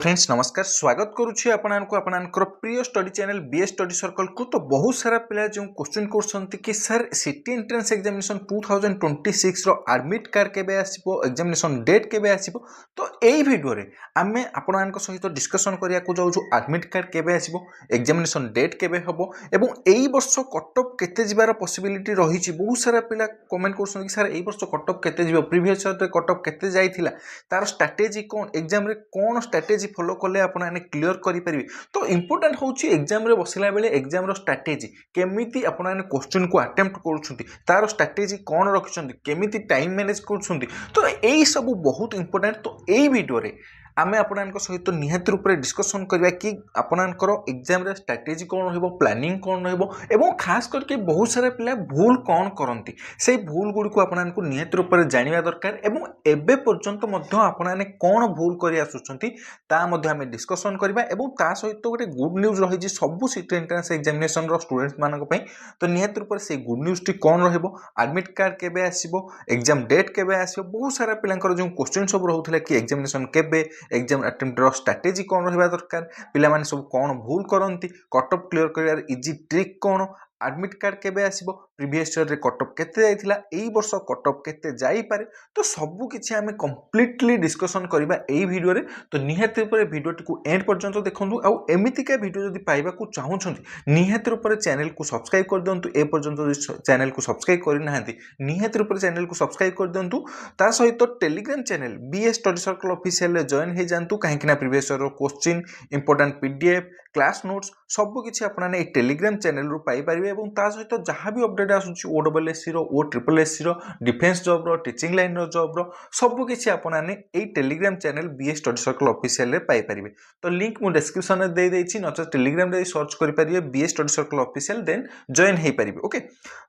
Friends नमस्कार स्वागत करुच्ची आपणकर प्रिय study channel BS study circle को। तो बहुत सारा पिला जो क्वेश्चन करछंती कि सर सिटी एंट्रेंस एग्जामिनेशन 2026 रो एडमिट कार्ड केबे आसीबो, एग्जामिनेशन डेट केबे आसीबो। तो एई वीडियो रे आमे आपणकर सहित डिस्कशन करिया को जाउछु एडमिट कार्ड केबे आसीबो, एग्जामिनेशन डेट केबे हबो एवं एई वर्ष कटअप केते जिबार पॉसिबिलिटी रहिछि। बहुत सारा पिला कमेंट करछंती कि सर एई वर्ष कटअप केते जिबो, प्रीवियस ईयर रे कटअप केते जाइथिला, तार स्ट्रेटजी कोन, एग्जाम रे कोन स्ट्रेटजी फॉलो कले आपण आने क्लियर करि परिबे। तो इंपोर्टेंट होची एग्जाम रे बसिला बेले एग्जाम रो स्ट्रेटजी केमिति आपण आने क्वेश्चन को अटेम्प्ट करूछंती, तार स्ट्रेटजी कोन रखिछंती, केमिति टाइम मैनेज करूछंती। तो एई सब बहुत इंपोर्टेंट। तो एई वीडियो रे आमे आपन सहित निहाती रूप से डिस्कसन करबा कि आपनकर एग्जाम रे स्ट्रेटजी कौन रहइबो, प्लानिंग कौन रहइबो एवं खास करके बहुत सारा पिला भूल कौन करंती, से भूल गुडी को आपन निहाती रूप से जानिबा दरकार एवं एबे पर्यंत मध्य आपन कौन भूल करि आसुछंती ता मध्य आमे डिस्कसन करबा। एवं ता सहित गोटे गुड न्यूज रही सब सिटी एंट्रेंस एग्जामिनेशन रो स्टूडेंट्स मानक पई। तो निहाती रूप से गुड न्यूज टी कौन रहइबो, एडमिट कार्ड केबे आसीबो, एग्जाम डेट केबे आसीबो, बहुत सारा पिलांकर जो क्वेश्चन सब रहउथले कि एग्जामिनेशन केबे, एग्जाम अटेम्प्ट रो स्ट्रेटजी कौन रहिबा दरकार, पिला माने सब कौन भूल करंती, कटअप क्लियर करियार इजी ट्रिक कौन, एडमिट कार्ड केबे आसीबो, प्रीवियस ईयर रे कटअप केते जाइथिला, एई वर्ष कटअप केते जाई पारे। तो सब किछि हमें कंप्लीटली डिस्कशन करिबा एई वीडियो रे। तो निहाती ऊपर वीडियो टिकु एंड पर्यंत देखंतु। आ एमिति का वीडियो जदि पाइबा को चाहुछंती निहाती ऊपर चैनल को सब्सक्राइब कर दियंतु। ए पर्यंत चैनल को सब्सक्राइब करि नाहंती निहाती ऊपर चैनल को सब्सक्राइब कर दियंतु। ता सहित Telegram channel BS study circle official रे जॉइन हे जानतु, काहेकि ना प्रीवियस ईयर रो question, important PDF, class notes सब किछि आपनाने ए टेलीग्राम चैनल रु पाई परिबे। एवं ता सहित जहाँ भी अपडेट आसुछि ओडब्ल्यूएससी रो, ओ ट्रिपल एससी रो, डिफेंस जॉब रो, टीचिंग लाइन रो जॉब रो सब किछि आपनाने ए Telegram channel BS study circle official रे पाई परिबे। तो लिंक मु डिस्क्रिप्शन में दे देछि, नच टेलीग्राम रे सर्च करि परिबे BS study circle official, then join हे परिबे। ओके।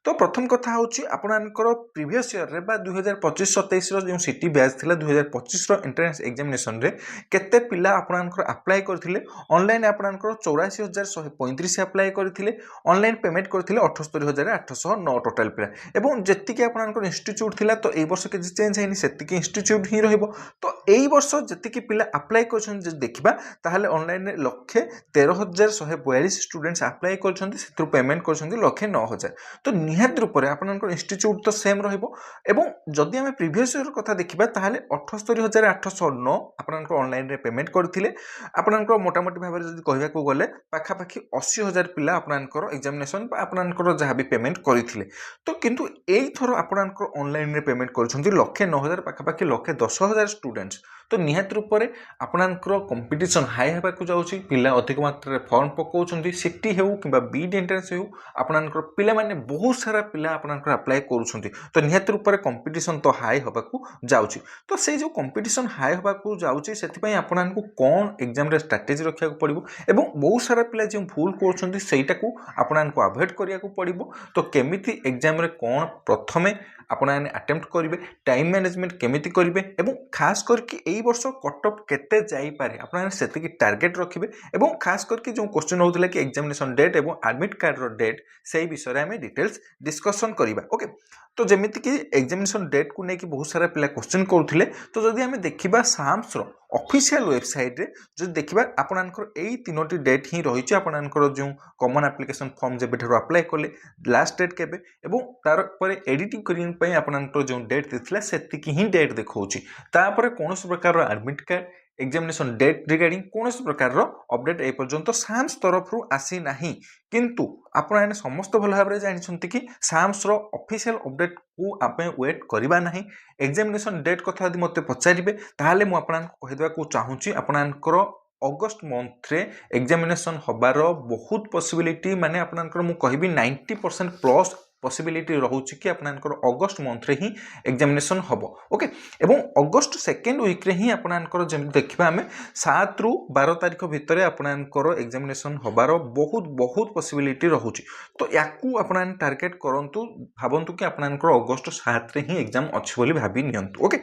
तो प्रथम कथा होछि आपनकर प्रीवियस ईयर रे बा 2025-27 रो जो सिटी बैच थिला 2025 रो एंट्रेंस एग्जामिनेशन रे केते पिला आपनकर अप्लाई करथिले। ऑनलाइन आपनकर 84,135 अप्लाई करथिले, ऑनलाइन पेमेंट करथिले 78,809 टोटल पिला। एवं जेति के आपनकर इंस्टीट्यूट थिला तो एई वर्ष के चेंज हैनी, सेति के इंस्टीट्यूट ही रहइबो। तो एई वर्ष जेति के पिला अप्लाई करछन जे देखिबा ताहाले ऑनलाइन रे 113,142 स्टूडेंट्स अप्लाई करछन्ती, सेतु पेमेंट करछन्ती 109,000। तो निहाती रूप से आपनकर इंस्टीट्यूट तो सेम रहइबो। एवं जदि हमें प्रीवियस ईयर कथा देखिबा ताहाले 78,809 आपनकर ऑनलाइन रे पेमेंट करथिले। आपनकर मोटामोटी भाबे जदि कहबा को गले पाखापाखि 80,000 पिला आपनकर एग्जामिनेशन बा आपनकर जहाँ भी पेमेंट करथिले। तो किंतु एई थरो आपनकर ऑनलाइन रे पेमेंट करछन्ती 109,000 पाखापाखि 110,000 स्टूडेंट्स। तो निहाती रूप से आपनकर कंपटीशन हाई हेबा को जाउछि, पिला अधिक मात्रा रे फॉर्म पकाउछन्ती, सिटी हेउ किबा बीड एंट्रेंस हेउ आपनकर पिला माने बहुत सारा पिला आपनकर अप्लाई करूछन्ती। तो निहाती रूप से कंपटीशन तो हाई हेबा को जाउछि। तो से जो कंपटीशन हाई हेबा को जाउछि सेति पई आपननको कोन एग्जाम रे स्ट्रेटजी रखिया को पड़िबो एवं बहुत सारा पिला जो भूल करूछन्ती सेटा को आपननको अवॉइड करिया को पड़िबो। तो केमिति एग्जाम रे कोन प्रथमे आपनाने अटेम्प्ट करिवे, टाइम मैनेजमेंट केमिति करिवे एवं खास करके एई वर्ष कटअप केते जाई पारे आपनाने सेति की टारगेट रखिबे। एवं खास करके जो क्वेश्चन होतले कि एग्जामिनेशन डेट एवं एडमिट कार्ड रो डेट सेही विषय रे हमें डिटेल्स डिस्कशन करिबा। ओके। तो जेमिति कि एग्जामिनेशन डेट को नेकी बहुत सारा पिला क्वेश्चन करूथिले। तो जदि हमें देखिबा साम्स रो ऑफिशियल वेबसाइट रे जो देखिबा आपनकर एई तीनोटी डेट ही रहिछि। आपनकर जो कॉमन एप्लिकेशन फॉर्म जे बेठरो अप्लाई करले लास्ट डेट केबे एवं तार परे एडिटिंग करिन पई आपनकर जो डेट दिथिला सेतिकी ही डेट देखौछि। तापर कोनोस प्रकार रो admit card, examination date regarding कोनोस प्रकार रो अपडेट ए पर्यंत साम्स तरफ रु आसी नाही। किंतु आपण समस्त भल भाव जानी कि साम्स रो ऑफिशियल अपडेट को आपे वेट करबा नाही। एग्जामिनेशन डेट कथा यदि मते पचारिबे ताहाले मु आपननको कहि देबा को चाहूची आपनकर अगस्त मंथ रे एग्जामिनेशन हबार बहुत पॉसिबिलिटी, माने आपनकर मु कहबी 90% प्लस पॉसिबिलिटी रहउछि कि आपनकर अगस्त मंथ रे ही एग्जामिनेशन हबो। ओके। एवं अगस्त सेकेंड वीक रे ही आपनकर जेम देखिबा हमें 7 रु 12 तारिख भितरे आपनकर एग्जामिनेशन हबार बहुत बहुत पॉसिबिलिटी रहउछि। तो याकू आपन टारगेट करंतु, भाबंतु कि आपनकर अगस्त 7 रे ही एग्जाम अछि बोली भाबी नियंतु। ओके।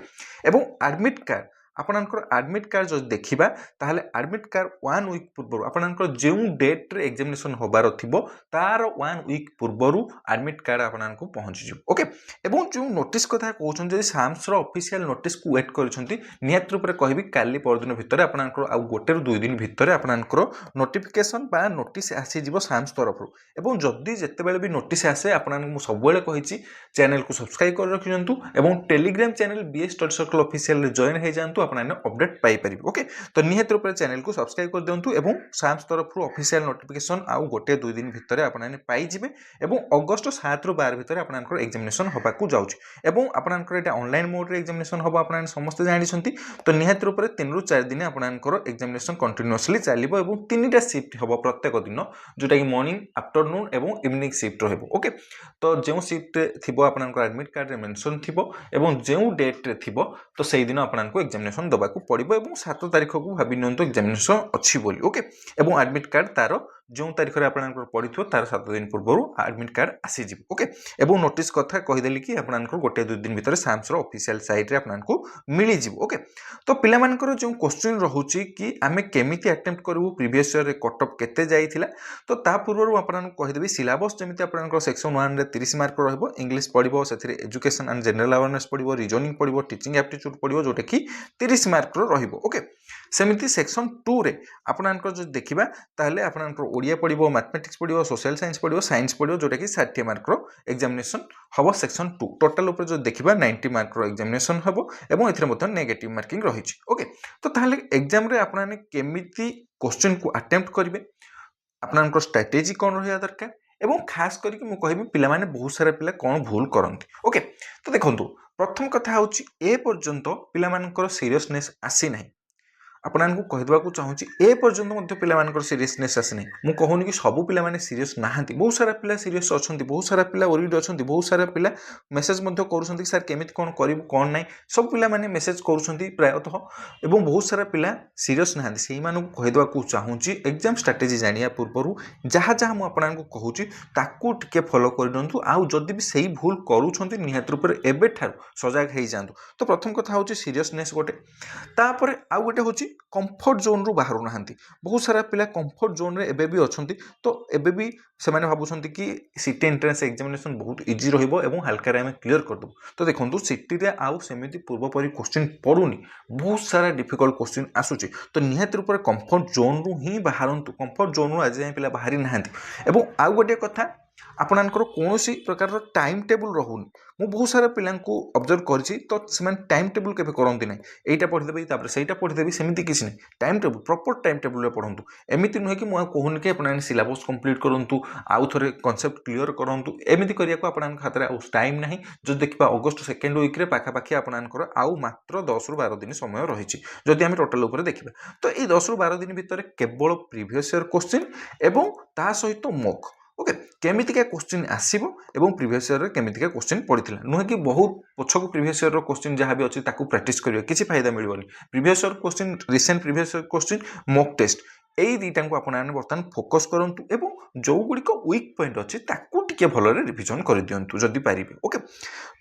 एवं एडमिट कार्ड आपणकर आडमिट कार्ड जो देखा ताहले आडमिट कार्ड 1 वीक पूर्व आपणकर जो डेट रे एग्जामिनेशन होबार थिबो तार 1 वीक पूर्व आडमिट कार्ड आपको पहुँची जाए ओके एवं जो नोटिस कथा कहते हैं साम्स ऑफिशियल नोटिस को वेट करछंती नियत रूप से कहबी काली परदिन भितर आपणकर आ गोटे रु 2 दिन भितर आपणकर नोटिफिकेशन बा नोटिस आसी जिवो साम्स तरफ एवं जदि जेतेबेले भी नोटिस आसे आपन सब कही चैनल को सब्सक्राइब कर रखिंतु एवं Telegram channel BS study circle official रे जॉइन हो जातु आपने अपडेट पाई परिबे ओके तो निहत रूप से चैनल को सब्सक्राइब कर दिंतु एवं साम्स तरफ ऑफिशियल नोटिफिकेशन आउ गोटे 2 दिन भितर आपने पाई जिवे एवं अगस्त 7 रु 12 भितर आपनकर एग्जामिनेशन होबा को जाउछि एवं आपनकर एटा ऑनलाइन मोड रे एग्जामिनेशन होबा आपन समस्त जानिसंती तो निहत रूप से 3 रु 4 दिन आपनकर एग्जामिनेशन कंटीन्यूअसली चलिबो एवं 3टा शिफ्ट होबो प्रत्येक दिन जोटा कि मॉर्निंग आफ्टरनून एवं इवनिंग शिफ्ट रहबो ओके तो जो शिफ्ट थिबो आपनकर एडमिट कार्ड रे मेंशन थिबो एवं जो डेट रे थिबो तो सेही दिन आपनकर एग्जामिनेशन दबा को पड़िबो एवं 7 तारिख को भाबि नियंतो एग्जामिनेशन अछि बोली ओके एवं एडमिट कार्ड तारो जो तारीख रे आपनकर पड़िथो तार 7 दिन पूर्व एडमिट कार्ड आसी जिवो ओके एवं नोटिस कथा कहि देली कि आपनकर गोटे 2 दिन भीतर साम्स रो ऑफिशियल साइट रे आपनकर मिली जिवो ओके तो पिला मानकर जो क्वेश्चन रहउची कि आमे केमिति अटेम्प्ट करबो प्रीवियस ईयर रे कट ऑफ केते जाईथिला तो ता पूर्व आपनकर कहि देबी सिलेबस जेमिति आपनकर सेक्शन 1 रे 30 मार्क रहबो इंग्लिश पढिबो सेथिरे एजुकेशन एंड जनरल अवेयरनेस पढिबो रीजनिंग पढिबो टीचिंग एप्टीट्यूड पढिबो जोटा कि 30 मार्क रो रहिबो ओके सेमिति सेक्शन 2 रे आपनकर जो देखिबा ताहले आपनकर ओडिया पढिबो मैथमेटिक्स पढिबो सोशल साइंस पढिबो साइंस पढिबो जोटा कि 60 मार्क रो एग्जामिनेशन हबो सेक्शन 2 टोटल ऊपर जो देखिबा 90 मार्क रो एग्जामिनेशन हबो एवं एथिरे मत नेगेटिव मार्किंग रहिछि ओके तो ताहले एग्जाम रे आपनाने केमिति क्वेश्चन को अटेम्प्ट करिवे आपनकर स्ट्रेटजी कोन रहया दरकार एवं खास करके मु कहबी पिला माने बहुत सारा पिला कोन भूल करंती ओके तो देखंतु प्रथम कथा होची ए पर्यंत पिला मानकर सीरियसनेस आसी नाही आपको कहीदेवा चाहूँगी ए पर्यंत मध्य पिला सीरियसनेस आसनी मु कहूनी कि सबू पिला सीरियस नहांती बहुत सारा पिला सीरियस अच्छा बहुत सारा पिला ओरिड अच्छा बहुत सारा पिला मेसेज कर सर केमिति कौन करूँ कौन ना सब पिला मेसेज कर प्रायतः एवं बहुत सारा पिला सीरियस नहांती से कहीदेवा चाहूँगी एग्जाम स्ट्राटेजी जानिया पूर्व जहाँ जहाँ मुझे कहूँ ताकू टिके फॉलो कर आउ जदि भी सही भूल करूँ निहत रूप से एबे सजग हो जातु तो प्रथम कथा हूँ सीरियसनेस गोटे तापर आउ गोटे हूँ कंफर्ट जोन रु बाहर ना बहुत सारा पिला कंफर्ट जोन रे एबे भी अच्छा तो एबे भी से भावुं कि सिटी एंट्रेंस एग्जामिनेशन बहुत इजी रहिबो एवं हल्का रे क्लियर कर दो तो देखो सिटी रे आउ सेमिति पूर्व परी क्वेश्चन पड़ुनी बहुत सारा डिफिकल्ट क्वेश्चन आसुची तो निहत रूप से कंफर्ट जोन रु ही बाहरंतु कंफर्ट जोन रु आज पिला बाहरी नाहांती एवं आउ गोटे कथा आपनकर कौन प्रकार टाइम टेबल रोनी मु बहुत सारा पिला ऑब्जर्व करी तो टाइम टेबल केबे करंती नहीं एटा पढ़ीदेवी सहीटा पढ़ीदेवी सेमती किसी नहीं time table proper time table रे पढ़ंतु एमिति नुहे कि मुझे कहूनी कि आपने सिलेबस कंप्लीट करंतु आउ थोड़े कॉन्सेप्ट क्लियर करंतु एमिति करिया को आपन खातिर आउ टाइम नहीं जो देखिबा अगस्त सेकेंड वीक रे पाखापाखि आपनकर आउ मात्र 10 रु 12 दिन समय रही जदि आम टोटाल ऊपर देखिबा तो ये 10 रु 12 दिन भितर केवल प्रीवियस ईयर क्वेश्चन एवं ता सहित मॉक ओके केमितिका क्वेश्चन आसीबो एवं प्रीवियस ईयर रे केमितिका क्वेश्चन पड़िथिला नुहे कि बहुत पछको प्रीवियस ईयर रो क्वेश्चन जहाँ भी अछि ताकू प्रैक्टिस करियो किछि फायदा मिलबोनी previous year question recent previous year question mock test एई दुईटा को आपण बर्तमान फोकस करंतु एवं जो गुड़िक वीक पॉइंट अच्छी ताकू टिके भलरे रिविजन कर दियंतु जदि पारिबे ओके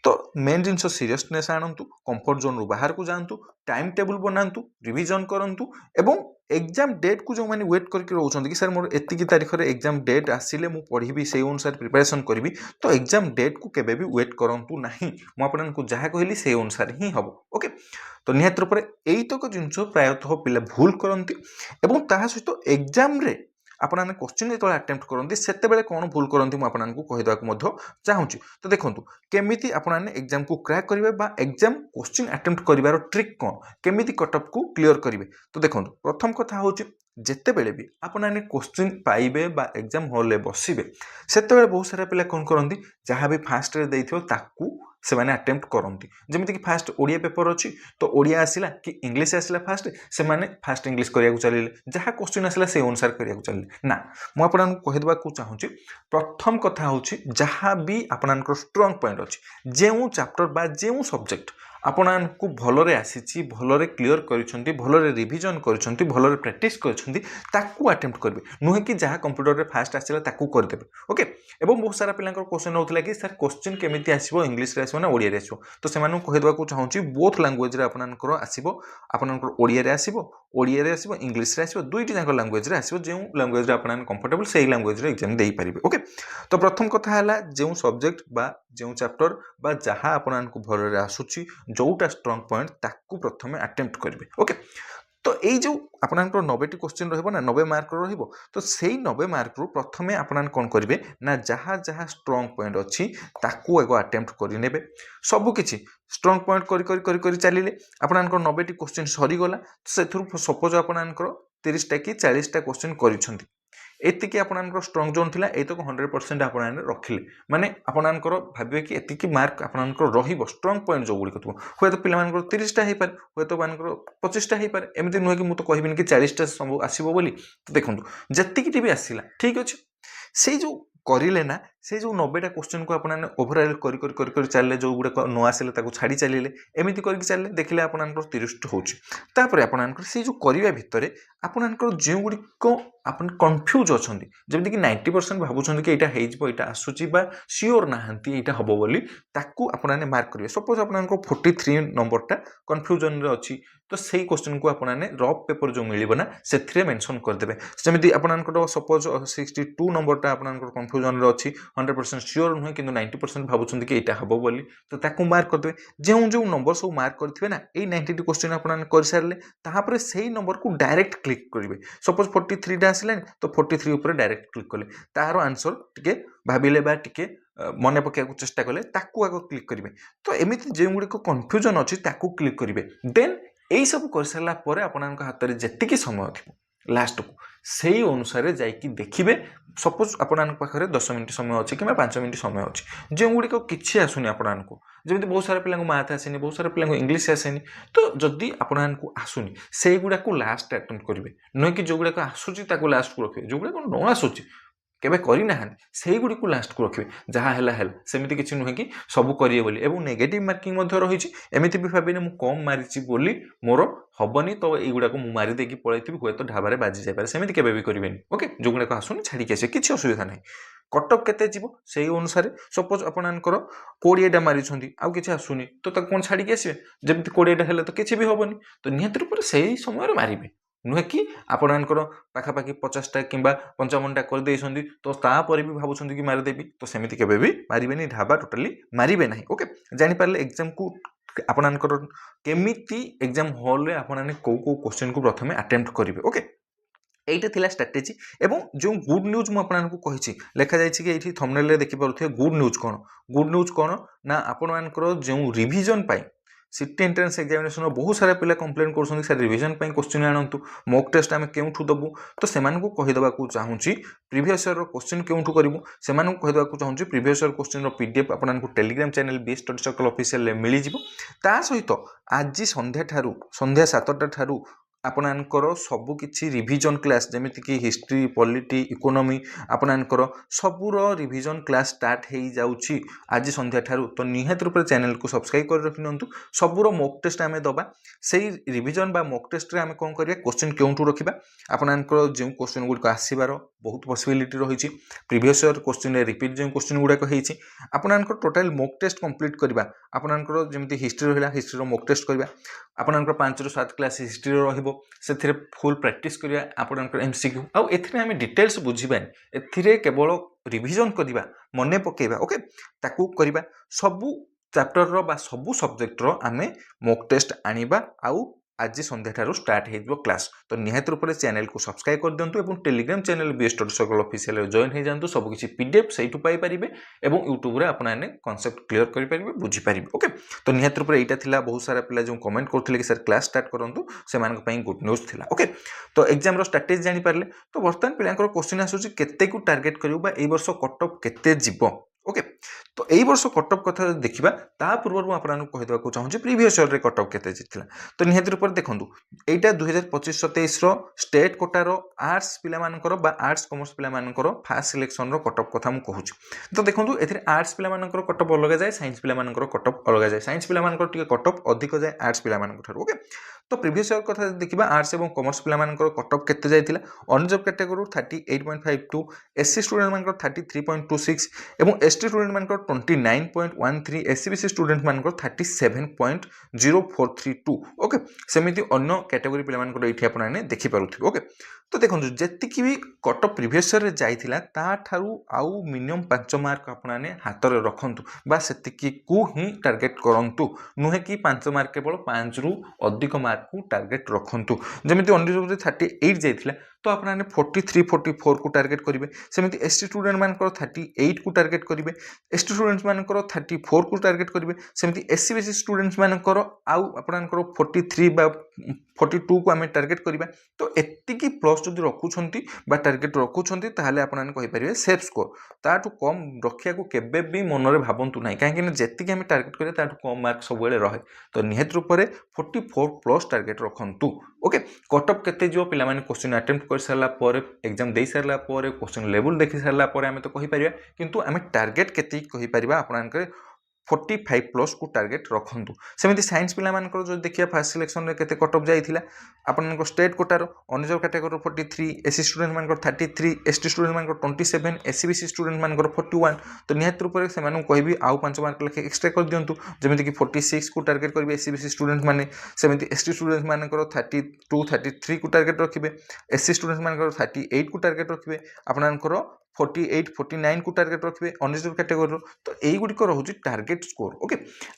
तो मेन जिनस सीरियसनेस आणंतु कंफर्ट जोन रु बाहर को जांतु टाइम टेबल बनांतु रिविजन करंतु एवं एग्जाम डेट को जो मैंने वेट करके रोचंती कि सर मोर एतिकी तारीख रे एग्जाम डेट आसिले मु पढ़ी से अनुसार प्रिपरेशन करी तो एग्जाम डेट को केबे भी वेट करंतु नहीं मु आपनको जहाँ कहली से अनुसार ही हम ओके तो निहत रूप से यहीतक जिनस प्रायतः पिला भूल करती एवं ता सहित एग्जाम रे आपने क्वेश्चन जो अटेम्प्ट करते से कौन भूल करती मुझे कहीदेवा चाहूँगी तो देखो केमिति आपने एग्जाम को क्रैक करेंगे एग्जाम क्वेश्चन अटेम्प्ट कर ट्रिक कौन केमिति कटअप को क्लियर करेंगे तो देखो प्रथम कथा हूँ जिते बेले भी आपने क्वेश्चन पाइबे एग्जाम हॉल रे बसिबे सेते बहुत सारा पिला कौन करती जहाँ भी फास्ट रे देइथिबो ताकू से माने अटेम्प्ट करती जमीती कि फास्ट ओडिया पेपर अच्छी तो ओडिया आसला कि इंग्लिश आसला फास्ट से माने फास्ट इंग्लिश करिया चलिए जहाँ क्वेश्चन आसला से अनुसार करिया चलिए ना मुझे कहीदेवा चाहूँगी प्रथम कथा हूँ जहाँ भी आपन स्ट्रंग पॉइंट अच्छी जो चैप्टर बा जो सब्जेक्ट आपको भलरे आसी भलरे क्लीयर कर भलरे रिविजन कर भलरे प्रैक्टिस कर अटेम्प्ट करेंगे नुहे कि जहाँ कंप्यूटर फास्ट आसला करदे ओके। एवं बहुत सारा पिला क्वेश्चन होता कि सर क्वेश्चन केमी आसो इंग्लीश आसो ना ओडिया आसो तो से कहीदेक चाहूँगी बोथ लैंग्वेज आपंकर आसो आपंकर ओडिया आसो ओडिया आसो इंग्लीश आसो दुईटी जाक लैंग्वेज आसो जो लैंग्वेज आप कंफर्टेबल से लैंग्वेज एग्जाम दे पारे ओके। तो प्रथम कथा है जो सब्जेक्ट बा जो चैप्टर बा जहाँ आपको भलरे आसूची जोटा स्ट्रंग पॉइंट ताकू प्रथम अटेम्प्ट करेंगे ओके। तो यही जो आपंकर 90टी क्वेश्चन रहा 90 मार्क तो से 90 मार्क रू प्रथम आप कौन करेंगे ना जहाँ जहाँ स्ट्रंग पॉइंट अच्छी ताकू एगो अटेम्प्ट करे सबकि स्ट्रंग पॉइंट कर चलिए आपंकर 90टी क्वेश्चन सरीगला से सपोज आपंकर 30टा कि 40टा क्वेश्चन कर एतिकी आपंकर स्ट्रंग जोन थिला एतो 100% आप रखिले माने आपंकर भावे कि एतिकी मार्क आपंकर रहिबो स्ट्रंग पॉइंट जो गुडी कथु होय तो पिला मानकर 30टा हे पारे होय तो मानकर 25टा हे पारे एमिति नुहे कि मु तो कहबिन कि 40टा सब आसीबो बोली। तो देखंतु जतिकी भी आसीला ठीक अछि से जो करिले ना से जो 90टा क्वेश्चन को आपने ओभरऑल कर चलिए जो गुड़ा न आसिले ताको छाड़ी चलिए एमती करके चलिए देखिले आपंकर 30 होची तापर आपंकर से जो करिया भितरे आपंकर जो गुड़िक आप कन्फ्यूज अच्छा जमीक 90% भावुं कि यहाँ होटा आसूची सियोर नहांती यहाँ हम बोली ताकू आपने मार्क करेंगे सपोज आप 43 नंबरटा कन्फ्यूजन अच्छी तो सही क्वेश्चन को आपने रफ पेपर जो मिलना से मेंशन करदे जमी आपंकर सपोज 62 नंबरटा आपंकर कन्फ्यूजन अच्छी 100% सियोर नुहे कि 90% भावुं कि यहाँ हम बोली तो ताकू मार्क करदे जो जो नंबर सब मार्क करेंगे ना ये 90टी क्वेश्चन आपने कर सारे तापर से नंबर को डायरेक्ट क्लिक करेंगे सपोज 43 आसला तो 43 ऊपर डायरेक्ट क्लिक कले तार आंसर टिके भाविले बा टिके मन पकड़ चेष्टा कले ताकू आग क्लिक करेंगे तो एमती जो गुड़िक कन्फ्यूजन अच्छी ताकू क्लिक करेंगे देन यही सब कर सारा पर आपंक हाथ में जी समय थी लास्ट को से अनुसार जाकि देखिए सपोज आपन पाखे 10 मिनट समय अच्छे कि 5 मिनट समय अच्छे जो गुड़िक किसी आसुनी आपको जमी बहुत सारा पिला मैथ आसेनी बहुत सारा पिला इंग्लीश आसेनी तो जदि आपको आसुनी से गुड़ा को लास्ट अटेम्प्ट करेंगे नुहे कि जो गुड़ाक आसूची लास्ट को रखिए जो गुड़ाक न आसूची केबे करना से गुड़ी को लास्ट को रखिए जहाँ है सेमती किसी नुहे कि सब करिए बोली एवं नेगेटिव मार्किंग रही एमती भी भाविने मुझे कम मारी बोली मोर हेनी तो युवा को मारिदेकी पलैथी हूँ तो ढाबार बाजी जापे सेमती केबे भी करेंगे ओके जो गुड़ाक आसुनी छाड़ी आसे किसी असुविधा नहीं कटअप केते जीवो से अनुसार सपोज आपंकर 20टा मारी आउ कि आसुनी तो कौन छाड़ी आसवे जमी 20टा है तो किसी भी हेनी तो निहत रूप से ही समय मारे नुहे कि आपंकर पाखापाखि 50टा कि 55टा करदे तो तापर भी भावुं कि मारिदेवी तो सेमती केबे भी मारे ढाबा टोटाली मारे ना ओके जानीपारे एग्जाम को आपंकर केमिति एग्जाम हॉल रे आपने कौ क्वेश्चन को प्रथम अटेम्प्ट करेंगे ओके এইটা ଥିଲା স্ট্রাটেজি এবং जो गुड न्यूज मु आपको कही लेखा जाइए कि ये थंबनेल रे देखि पारुथे गुड न्यूज कौन ना आपनकर जो रिविजन पाई सिटी एंट्रेंस एग्जामिनेशन बहुत सारा पिला कंप्लेन कर सर रिविजन पाई क्वेश्चन आणतु मॉक टेस्ट आम केउठू दबु तो से कहीदेवा चाहूँगी प्रीवियस ईयर क्वेश्चन केउठू करूँ से कहीदेवा चाहूँगी प्रीवियस ईयर क्वेश्चन पीडीएफ आपको Telegram channel BS study circle official मिल ता सहित आज संध्या 7टा ठारू आपणकर सबकि रिविजन क्लास जमीक हिस्ट्री पॉलिटी इकोनॉमी आपणकर सबूर रिविजन क्लास स्टार्ट हो जाऊँगी आज संध्या ठारू तो निहात रूप चैनल को सब्सक्राइब कर रखिनिंतु सबूर मॉक टेस्ट आम दबा से रिविजन बा मॉक टेस्ट रे आम कौन करिया क्वेश्चन केउठू रखिबा आपणकर जो क्वेश्चन गुड़िक आसबार बहुत पॉसिबिलिटी रही प्रीवियस ईयर क्वेश्चन रिपीट जो क्वेश्चन गुड़ाक होती आपणकर टोटाल मॉक टेस्ट कंप्लीट करवा आपणकर जमी हिस्ट्री रहा हिस्ट्री मॉक टेस्ट करवा आपणकर 5 ରୁ 7 क्लास हिस्ट्री रहिबो से फुल प्रैक्टिस करिया आपणकर एमसीक्यू आउ एथिरे आम डिटेल्स बुझीबानी एथिरे केवल रिविजन करवा मने पकेबा ओके ताकू करवा सबू चैप्टर रो बा सबू सब्जेक्ट रो आमे मॉक टेस्ट आनिबा आउ आज संध्या ठारू स्टार्ट हो क्लास तो निहात रूप से चैनल को सब्सक्राइब कर दिंतु और Telegram channel BS study circle official join हो जातु सबकि पीडीएफ से पाइपर और यूट्यूब आपने कॉन्सेप्ट क्लियर करेंगे बुझीपारे ओके तो निहात रूप से यहाँ बहुत सारा पिला जो कमेंट करते कि सर क्लास स्टार्ट करूँ से गुड न्यूज था ओके तो एग्जाम स्ट्राटेजी जानीपारे तो बर्तमान पिला क्वेश्चन आसूँ केते को टार्गेट करूँ वर्ष कटअप केते जीव ओके तो यही वर्ष कटअफ कथा देखा ता पूर्व आपको कहीदेक चाहूँगी प्रीवियस इयर कटअफ केते जाइथिला तो निहाती रूप से देखूँ यहाँ 2025-27 स्टेट कोटार आर्ट्स पिलामानकर बा आर्ट्स कॉमर्स पिलामानकर फास्ट सिलेक्शन रो कटअफ कथा मु कहूँ तो देखो ए आर्ट्स पिलामानकर कटअफ अलग जाए साइंस पिलामानकर कटअफ अलग जाए साइंस पिलामानकर टिके कटअफ अधिक जाए आर्ट्स पिलामानकर ओके तो प्रीवियस इयर कथा देखा आर्ट्स और कॉमर्स पिलामानकर कटअफ केते जाइथिला अनरिजर्व कैटेगरी 38.52 एससी स्टूडेंट मानकर 33.26 एवं एसटी स्टूडेंट मानकर 29.13 एससीबीसी स्टूडेंट मानकर 37.0432 ओके सेमिति अन्य कैटेगरी पिला मानकर एठी आपण ने देखि पारुथिबे ओके तो देखो जेतिकी भी कटअफ प्रीवियस इयर रे जाइथिला ता ठारू आउ मिनिमम 5 मार्क आपण ने हाथ रे रखंतु बा सेतिकी को ही टार्गेट करंतु नुहे कि 5 मार्क केवल 5 रु अधिक मार्क को टार्गेट रखंतु जेमिति अनरिजर्व 38 जाइथिला तो आपने 43 44 को टार्गेट करेंगे सेमती एसटी स्टूडेंट मानकर 38 को टार्गेट करेंगे एसटी स्टूडेंट्स मानकर 34 को टार्गेट करेंगे सेमती एससी बीसी स्टूडेंट्स मानकर आउ आपनकर 43 बा 42 को आम टार्गेट करवा तो एतिकी प्लस जब रखुंट टार्गेट रखुंट ताहले आपने कहींपारे सेफ स्कोर ताठू कम रखा केबे भी मन में भावतु ना कहीं जी आम टार्गेट करें ताठू कम मार्क सब रहे तो निहत रूप से 44 प्लस टार्गेट रखु ओके कटअफ केते जो पिला माने क्वेश्चन अटेम्प्ट कर सारा पर एग्जाम दे सारा पर क्वेश्चन लेवल देखि सारा पर आम तो कहीपर किंतु आम टार्गेट केते कहीपर आपन 45 प्लस को टार्गेट रखु सेमती साइंस पिला मानकर जो देखिए फास्ट सिलेक्शन में केते कटअफ जाइथिला आपन स्टेट कोटार अनरिजर्व कैटेगरी 43 एससी स्टूडेंट मानकर 33 एसटी स्टूडेंट मानकर 27 एससीबीसी स्टूडेंट मानकर 41 तो निहत रूप से कहबी आउ 5 मार्क लेखे एक्सट्रा कर दिंतु जमीन कि 46 को टार्गेट करेंगे एससीबीसी स्टूडेंट मैंने सेमती एसटी स्टूडेंट मानकर 32 33 को टार्गेट रखिए एससी स्टूडेंट मानकर 38 को टार्गेट रखिए आपनकर 48 49 को टार्गेट रखिए अनरिजर्व कैटेगरी तो यही गुड़िक रोचे टार्गेट स्कोर ओके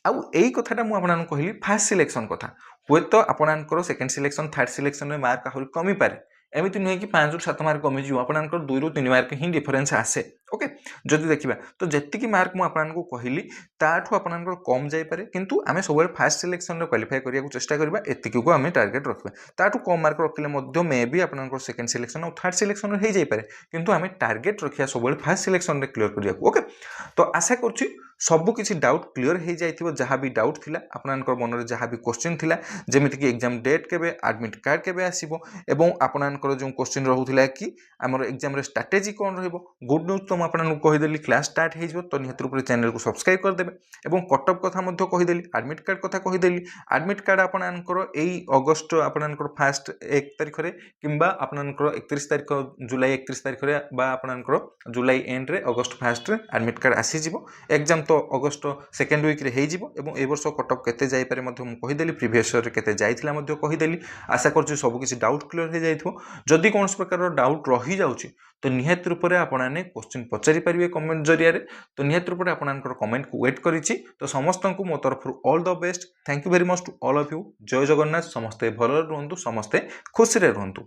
आउ यही कथाटा मुझे कहली फास्ट सिलेक्शन कथा हुए तो आपनकर सेकेंड सिलेक्शन थर्ड सिलेक्शन में मार्क आहरी कमी पारे एमती नुहे कि 5 ରୁ 7 मार्क कमिज आपनकर 2 ରୁ 3 मार्क ही डिफरेन्स आसे ओके जदि देखा तो जी मार्क मुझे कहली ताठू आपनकर कम जापे किंतु आम सब फास्ट सिलेक्शन क्वालिफाई करने को चेष्टा करवा एतिक को आम टार्गेट रखा ताठू कम मार्क रखिले मे भी आपनकर सेकेंड सिलेक्शन और थर्ड सिलेक्शन हो जापे किंतु आम टार्गेट रखा सब फास्ट सिलेक्शन क्लियर करिया ओके तो आशा करुच्ची सबू किसी डाउट क्लियर हो जाइथिबो जहाँ भी डाउट थिला आपनकर मन में जहाँ भी क्वेश्चन थिला जेमिति कि एग्जाम डेट केबे एडमिट कार्ड केबे आसीबो एवं आपनकर जो क्वेश्चन रहउथिला कि हमर एग्जाम रे स्ट्रेटजी कोन रहइबो गुड न्यूज तो आपन कहिदेली क्लास स्टार्ट हो जिवो तो निहत रूप से चैनल को सब्सक्राइब कर देबे एवं कटअफ कथा मध्य कहिदेली एडमिट कार्ड कथा कहिदेली एडमिट कार्ड आपनकर एई अगस्त आपनकर फर्स्ट 1 तारिख रे किंबा आपनकर 31 तारिख जुलाई 31 तारिख रे बा आपनकर जुलाई एंड रे अगस्त फर्स्ट रे एडमिट कार्ड आसी जिवो एग्जाम तो अगस्त सेकेंड वीक रे हेजिबो एवं ए वर्ष कटअफ केते जाई पारे मध्य मु कहिदेली प्रीवियस ईयर रे केते जाइथिला मध्य कहिदेली आशा करछु सब किछि डाउट क्लियर हो जाइथो जदि कोनस प्रकार डाउट रही जाउछि तो निहत रूप से आपने क्वेश्चन पचारि पारे कमेंट जरिया तो निहत रूप से आपनकर कमेंट को वेट करिछि तो समस्त को मो तरफ all the best thank you very much to all of you जय जगन्नाथ समस्ते भल रुहंतु समस्ते खुशी रे रुहंतु।